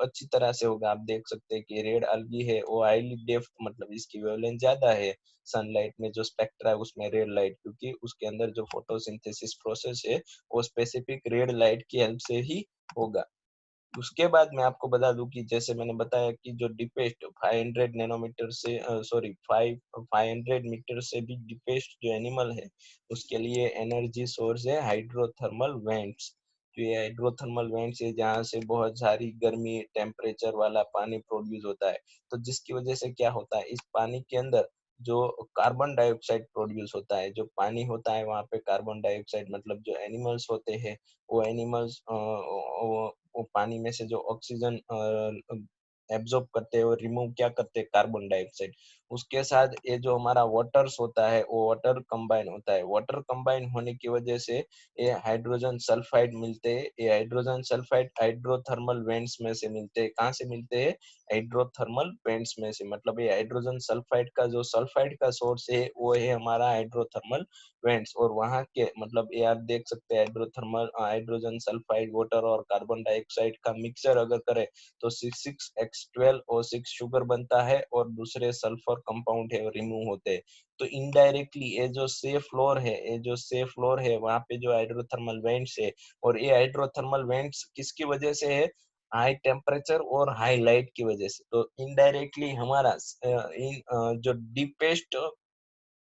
अच्छी तरह से होगा। आप देख सकते हैं कि रेड algae है वो हाईली डेप्थ, मतलब इसकी वेवलेंथ ज्यादा है सनलाइट में, जो स्पेक्ट्रा है उसमें रेड लाइट, क्योंकि उसके अंदर जो फोटोसिंथेसिस प्रोसेस है वो स्पेसिफिक रेड लाइट की हेल्प से ही होगा। उसके बाद मैं आपको बता दूं कि जैसे मैंने बताया कि जो डीपेस्ट 500 नैनोमीटर से सॉरी 500 मीटर से भी डीपेस्ट जो एनिमल है उसके लिए एनर्जी सोर्स है हाइड्रोथर्मल वेंट्स। जो ये हाइड्रोथर्मल वेंट्स है जहाँ से बहुत सारी गर्मी टेम्परेचर वाला पानी प्रोड्यूस होता है, तो जिसकी वजह से क्या होता है इस पानी के अंदर जो कार्बन डाइऑक्साइड प्रोड्यूस होता है, जो पानी होता है वहाँ पे कार्बन डाइऑक्साइड, मतलब जो एनिमल्स होते हैं वो एनिमल्स वो पानी में से जो ऑक्सीजन एब्जॉर्ब करते हैं और रिमूव क्या करते हैं कार्बन डाइऑक्साइड, उसके साथ ये जो हमारा वाटर्स होता है वो वाटर कंबाइन होता है। वाटर कंबाइन होने की वजह से ये हाइड्रोजन सल्फाइड मिलते हैं। ये हाइड्रोजन सल्फाइड हाइड्रोथर्मल वेंट्स में से मिलते हैं। कहाँ से मिलते हैं? हाइड्रोथर्मल वेंट्स में से, मतलब ये हाइड्रोजन सल्फाइड का जो सल्फाइड का सोर्स है वो है हमारा हाइड्रोथर्मल वेंट्स, और वहाँ के मतलब ये आप देख सकते हैं हाइड्रोथर्मल हाइड्रोजन सल्फाइड वाटर और कार्बन डाइऑक्साइड का मिक्सचर अगर करें तो 6,6H12O6 शुगर बनता है और दूसरे सल्फर कंपाउंड है रिमूव होते हैं। तो इनडायरेक्टली ये जो से फ्लोर है, ये जो से फ्लोर है वहाँ पे जो हाइड्रोथर्मल वेंट्स है, और ये हाइड्रोथर्मल वेंट्स किसकी वजह से है? हाई टेम्परेचर और हाई लाइट की वजह से। तो इनडायरेक्टली हमारा जो डीपेस्ट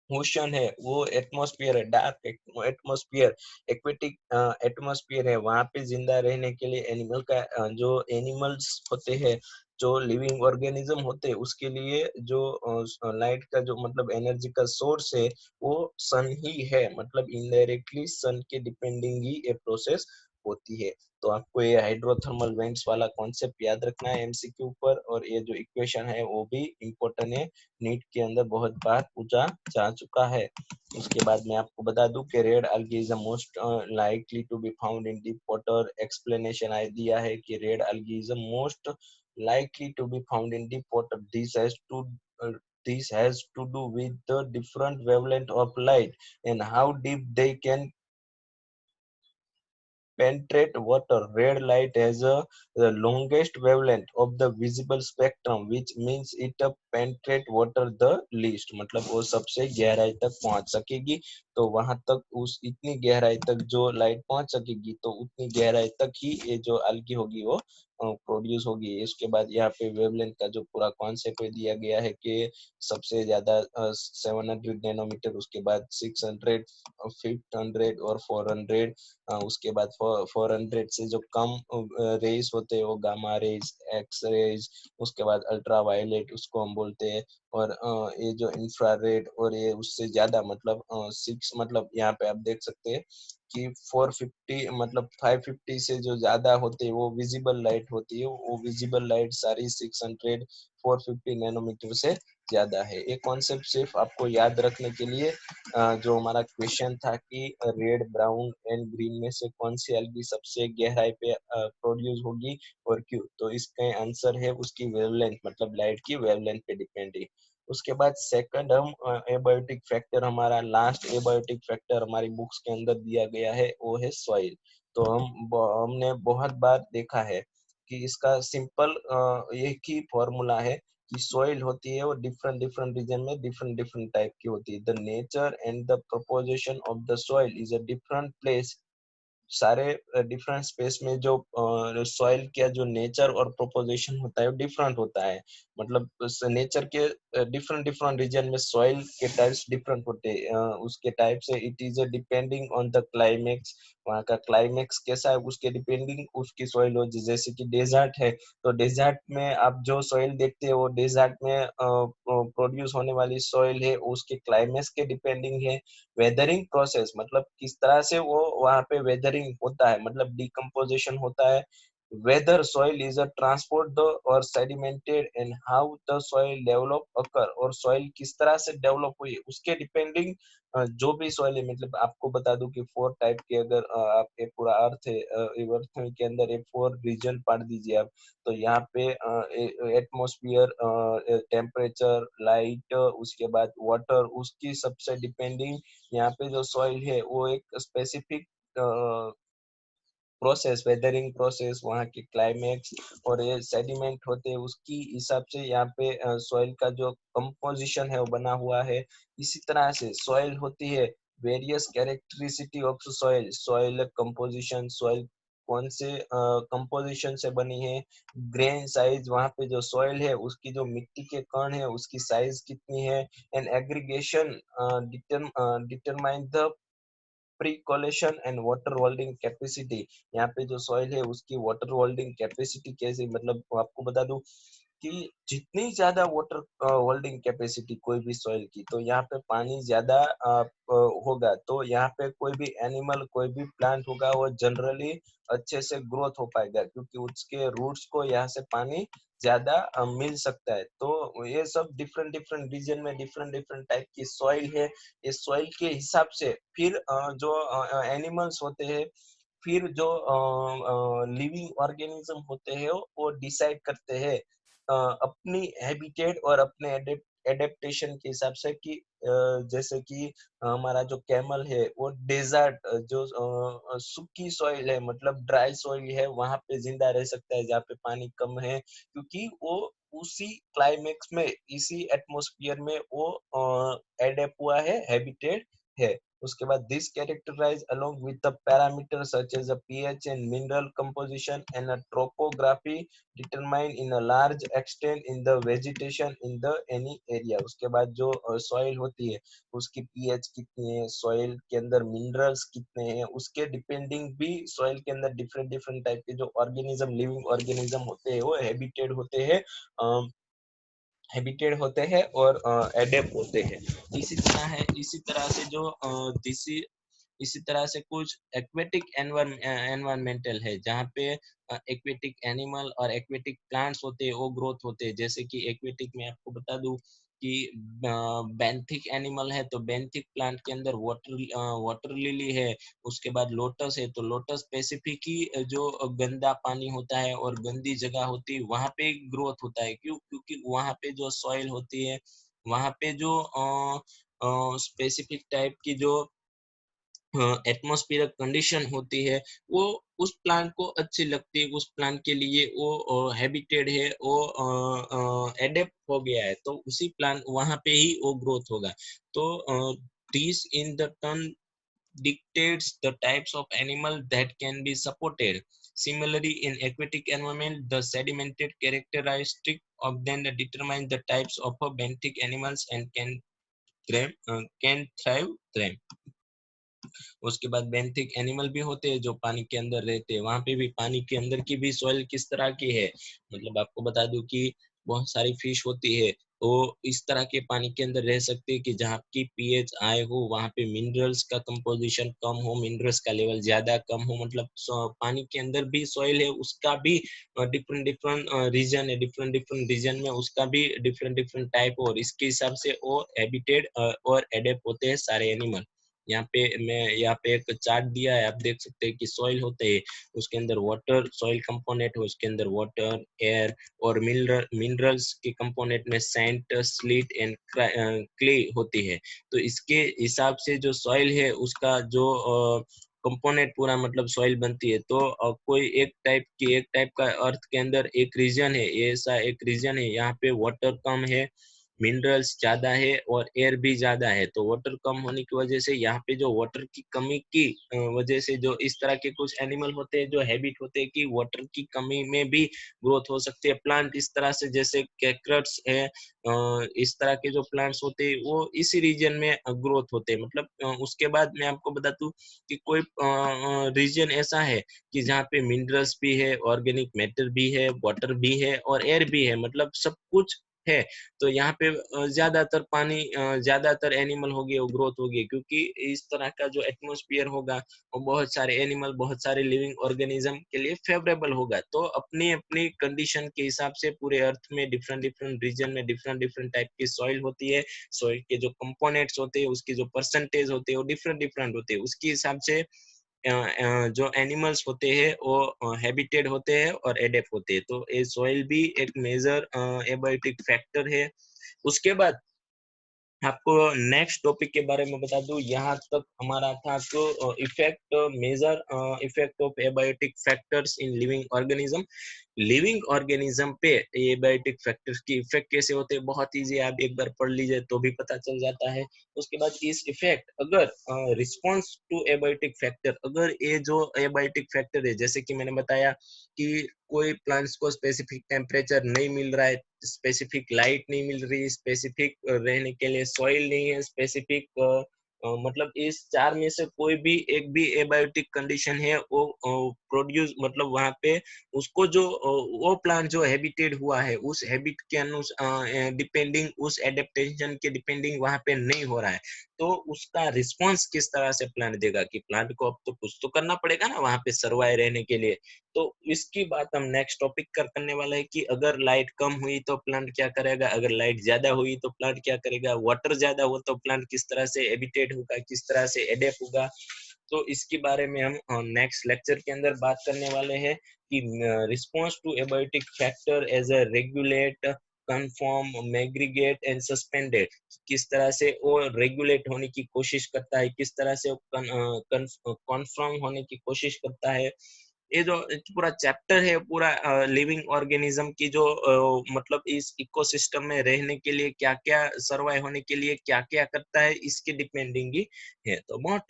ओशन है वो एटमॉस्फेयर है, डार्क एटमॉस्फेयर, एक्वेटिक एटमॉस्फेयर है, वहां पे जिंदा रहने के लिए एनिमल का जो एनिमल्स होते हैं, जो लिविंग ऑर्गेनिज्म होते हैं उसके लिए जो लाइट का जो मतलब एनर्जी का सोर्स है वो सन ही है, मतलब इनडायरेक्टली सन के डिपेंडिंग ही ये प्रोसेस होती है। तो आपको ये हाइड्रोथर्मल वेंट्स वाला कॉन्सेप्ट याद रखना है एमसीक्यू पर, और ये जो इक्वेशन है वो भी इम्पोर्टेंट है, नीट के अंदर बहुत बार पूछा जा चुका है। उसके बाद मैं आपको बता दूं कि red algae is the most likely to be found in deep water. Explanation I दिया है कि red algae is the most likely to be found in deep water. This has to do with the different wavelength of light and how deep they can penetrate water. Red light has the longest wavelength of the visible spectrum, which means it penetrate water the least. मतलब वो सबसे गहराई तक पहुंच सकेगी, तो वहां तक उस इतनी गहराई तक जो लाइट पहुंच सकेगी, तो उतनी गहराई तक ही ये जो algae होगी वो प्रोड्यूस होगी। इसके बाद यहाँ पे वेवलेंथ का जो पूरा कॉन्सेप्ट दिया गया है कि सबसे ज्यादा 700 नैनोमीटर, उसके बाद 600, 500 और 400, उसके बाद 400 से जो कम रेज होते हैं वो गामा रेज, एक्स रेज, उसके बाद अल्ट्रा वायलेट उसको हम बोलते हैं, और ये जो इंफ्रारेड, और ये उससे ज्यादा मतलब 6, मतलब यहाँ पे आप देख सकते हैं कि 450 मतलब 550 से जो ज्यादा होते हैं वो विजिबल लाइट होती है, वो विजिबल लाइट सारी 600 450 नैनोमीटर से ज्यादा है। ये कॉन्सेप्ट सिर्फ आपको याद रखने के लिए जो हमारा क्वेश्चन था कि रेड, ब्राउन एंड ग्रीन में से कौन सी एलगी सबसे गहराई पे प्रोड्यूस होगी और क्यों, तो इसका आंसर है उसकी वेवलेंथ, मतलब लाइट की वेवलेंथ पे डिपेंड है। उसके बाद सेकंड हम एबायोटिक फैक्टर, हमारा लास्ट एबायोटिक फैक्टर हमारी बुक्स के अंदर दिया गया है, वो है सॉइल। तो हमने बहुत बार देखा है कि इसका सिंपल एक ही फॉर्मूला है कि सॉइल होती है वो डिफरेंट डिफरेंट रीजन में डिफरेंट डिफरेंट टाइप की होती है। The nature and the proposition of the soil is a different place. सारे डिफरेंट स्पेस में जो सॉइल का जो नेचर और प्रोपोजिशन होता है वो डिफरेंट होता है। मतलब नेचर के डिफरेंट डिफरेंट रीजन में सॉइल के टाइप्स डिफरेंट होते हैं, उसके टाइप से it is depending on the climax. वहाँ का क्लाइमेक्स कैसा है उसके डिपेंडिंग उसकी सॉइल हो। जैसे कि डेजर्ट है, तो डेजर्ट में आप जो सॉइल देखते हो वो डेजर्ट में प्रोड्यूस होने वाली सॉइल है, उसके क्लाइमेक्स के डिपेंडिंग है। वेदरिंग प्रोसेस मतलब किस तरह से वो वहां पे वेदरिंग होता है, मतलब डिकम्पोजिशन होता है। Weather soil is a transport the or sedimented and how the soil develop occur, और सॉइल किस तरह से डेवलप हुई उसके डिपेंडिंग जो भी सॉइल है। मतलब आपको बता दूं कि 4 टाइप के, अगर आपके पूरा अर्थ है, अर्थ के अंदर एक 4 रीजन पढ़ दीजिए आप, तो यहाँ पे एटमॉस्फेयर, टेम्परेचर, लाइट, उसके बाद वाटर, उसकी सबसे डिपेंडिंग यहाँ पे जो सॉइल है वो एक स्पेसिफिक प्रोसेस, वेदरिंग प्रोसेस, वहाँ के क्लाइमेक्स और ये सेडिमेंट होते हैं उसकी हिसाब से यहाँ पे सॉइल का जो कंपोजिशन है वो बना हुआ है। इसी तरह से सॉइल होती है various characteristic of soil, soil composition, soil कौन से कंपोजिशन से बनी है, ग्रेन साइज, वहाँ पे जो सॉइल है उसकी जो मिट्टी के कण है उसकी साइज कितनी है, and aggregation determine the percolation and water holding capacity. यहाँ पे जो सॉइल है उसकी वाटर होल्डिंग कैपेसिटी कैसी, मतलब आपको बता दूं कि जितनी ज्यादा वाटर होल्डिंग कैपेसिटी कोई भी सॉइल की, तो यहाँ पे पानी ज्यादा होगा, तो यहाँ पे कोई भी एनिमल, कोई भी प्लांट होगा वो जनरली अच्छे से ग्रोथ हो पाएगा, क्योंकि उसके रूट्स को यहाँ से पानी ज्यादा मिल सकता है। तो ये सब डिफरेंट डिफरेंट रीजन में डिफरेंट डिफरेंट टाइप की सॉइल है। इस सॉइल के हिसाब से फिर जो एनिमल्स होते हैं, फिर जो लिविंग ऑर्गेनिज्म होते हैं वो डिसाइड करते हैं अपनी हैबिटेट और अपने एडेप्टेशन के हिसाब से कि जैसे कि हमारा जो कैमल है वो डेजर्ट, जो सूखी सॉइल है, मतलब ड्राई सॉइल है, वहां पे जिंदा रह सकता है जहाँ पे पानी कम है, क्योंकि वो उसी क्लाइमेक्स में, इसी एटमॉस्फेयर में वो एडेप्ट हुआ है, हैबिटेट है। उसके बाद this characterise along with the parameter such as a pH and mineral composition and a topography determine in a large extent in the vegetation in the any area. उसके बाद जो सॉइल होती है उसकी पीएच कितनी है, सॉइल के अंदर मिनरल्स कितने हैं, उसके डिपेंडिंग भी सॉइल के अंदर डिफरेंट डिफरेंट टाइप के जो ऑर्गेनिज्म, लिविंग ऑर्गेनिज्म होते हैं वो हैबिटेट होते हैं, हैबिटेड होते हैं और एडेप्ट होते हैं। इसी तरह से जो इसी तरह से कुछ एक्वेटिक एनवायरमेंटल है जहाँ पे एक्वेटिक एनिमल और एक्वेटिक प्लांट्स होते हैं वो ग्रोथ होते हैं। जैसे कि एक्वेटिक में आपको बता दूं कि बेंथिक एनिमल है तो बेंथिक प्लांट के अंदर वाटर लिली है, उसके बाद लोटस है तो लोटस स्पेसिफिक ही जो गंदा पानी होता है और गंदी जगह होती है वहां पे ग्रोथ होता है। क्यों? क्योंकि वहां पे जो सॉइल होती है, वहां पे जो स्पेसिफिक टाइप की जो एटमॉस्फेरिक कंडीशन होती है वो उस प्लांट को अच्छी लगती है, उस प्लांट के लिए वो हैबिटेट है, वो एडेप्ट हो गया है, तो उसी प्लांट वहां पे ही वो ग्रोथ होगा। तो This in the turn dictates the types of animal that can be supported. Similarly, in aquatic environment, the sedimented characteristic of them determine the types of benthic animals and can thrive them. उसके बाद benthic animal भी होते हैं जो पानी के अंदर रहते हैं, वहां पे भी पानी के अंदर की भी सॉइल किस तरह की है, मतलब आपको बता दूं कि बहुत सारी फिश होती है, तो इस तरह के पानी के अंदर रह सकते हैं कि जहाँ की पीएच हाई हो, वहां पे मिनरल्स का कंपोजिशन कम हो, मिनरल्स का लेवल ज्यादा कम हो, मतलब पानी के अंदर भी सॉइल है उसका भी डिफरेंट डिफरेंट रीजन है, डिफरेंट डिफरेंट रीजन में उसका भी डिफरेंट डिफरेंट टाइप, और इसके हिसाब से वो हैबिटेट और एडेप्ट होते हैं सारे एनिमल। यहाँ पे एक चार्ट दिया है, आप देख सकते हैं कि सॉइल होते हैं, उसके अंदर वाटर सॉइल कंपोनेंट है, उसके अंदर वाटर, एयर और मिनरल्स के कंपोनेंट में सैंड, स्लीट एंड क्ले होती है। तो इसके हिसाब से जो सॉइल है उसका जो कंपोनेंट पूरा मतलब सॉइल बनती है। तो कोई एक टाइप का अर्थ के अंदर एक रीजन है, ऐसा एक रीजन है यहाँ पे वाटर कम है, मिनरल्स ज्यादा है और एयर भी ज्यादा है। तो वाटर कम होने की वजह से यहाँ पे जो वाटर की कमी की वजह से जो इस तरह के कुछ एनिमल होते हैं जो हैबिट होते हैं कि वाटर की कमी में भी ग्रोथ हो सकती है। प्लांट इस तरह से जैसे कैक्टस है, इस तरह के जो प्लांट्स होते हैं वो इसी रीजन में ग्रोथ होते हैं। मतलब उसके बाद मैं आपको बता दूं कि कोई रीजन ऐसा है कि जहाँ पे मिनरल्स भी है, ऑर्गेनिक मैटर भी है, वाटर भी है और एयर भी है, मतलब सब कुछ है। तो यहाँ पे ज्यादातर पानी, ज्यादातर एनिमल हो गए वो ग्रोथ हो गई, क्योंकि इस तरह का जो एटमॉस्फेयर होगा वो बहुत सारे एनिमल, बहुत सारे लिविंग ऑर्गेनिज्म के लिए फेवरेबल होगा। तो अपनी अपनी कंडीशन के हिसाब से पूरे अर्थ में डिफरेंट डिफरेंट रीजन में डिफरेंट डिफरेंट टाइप की सॉइल होती है। सॉइल के जो कंपोनेंट्स होते हैं, उसके जो परसेंटेज होते हैं वो डिफरेंट डिफरेंट होते हैं, उसके हिसाब से जो एनिमल्स होते हैं वो हैबिटेट होते हैं और एडेप्ट होते हैं। तो ये सॉइल भी एक मेजर एबायोटिक फैक्टर है। उसके बाद आपको नेक्स्ट टॉपिक के बारे में बता दूं, यहाँ तक हमारा था। तो effect, major effect of abiotic factors in living organism. Living organism पे एबायोटिक फैक्टर्स की इफेक्ट कैसे होते हैं, बहुत इजी है, आप एक बार पढ़ लीजिए तो भी पता चल जाता है। उसके बाद इस इफेक्ट, अगर रिस्पॉन्स टू एबायोटिक फैक्टर, अगर ये जो एबायोटिक फैक्टर है, जैसे कि मैंने बताया कि कोई प्लांट्स को स्पेसिफिक टेम्परेचर नहीं मिल रहा है, स्पेसिफिक लाइट नहीं मिल रही, स्पेसिफिक रहने के लिए सॉइल नहीं है, स्पेसिफिक मतलब इस चार में से कोई भी एक भी एबायोटिक कंडीशन है, वो प्रोड्यूस मतलब वहां पे उसको जो वो प्लांट जो हैबिटेट हुआ है उस हैबिट के अनुसार डिपेंडिंग, उस एडेप्टेशन के डिपेंडिंग वहां पे नहीं हो रहा है, तो उसका रिस्पॉन्स किस तरह से प्लांट देगा कि प्लांट को अब तो कुछ तो करना पड़ेगा ना वहां पे सर्वाइव रहने के लिए। तो इसकी बात हम नेक्स्ट टॉपिक करने वाला है कि अगर लाइट कम हुई तो प्लांट क्या करेगा, अगर लाइट ज्यादा हुई तो प्लांट क्या करेगा, वाटर ज्यादा हो तो प्लांट किस तरह से एबिटेट होगा, किस तरह से एडेप्ट होगा। तो इसके बारे में हम नेक्स्ट लेक्चर के अंदर बात करने वाले हैं कि response to abiotic factor as a regulate, confirm, migrate and suspended, किस तरह से वो रेगुलेट होने की कोशिश करता है, किस तरह से वो कन्फर्म होने की कोशिश करता है। ये जो पूरा चैप्टर है, पूरा लिविंग ऑर्गेनिज्म की जो मतलब इस इकोसिस्टम में रहने के लिए क्या क्या, सर्वाइव होने के लिए क्या क्या करता है, इसके डिपेंडिंग ही है। तो बहुत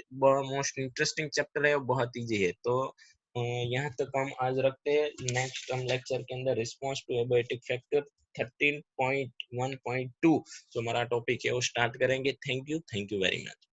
मोस्ट इंटरेस्टिंग चैप्टर है और बहुत इजी है। तो यहाँ तक हम आज रखते हैं। नेक्स्ट हम लेक्चर के अंदर रिस्पॉन्स टू एबायोटिक फैक्टर 13.1.2 जो हमारा टॉपिक है वो स्टार्ट करेंगे। Thank you very much.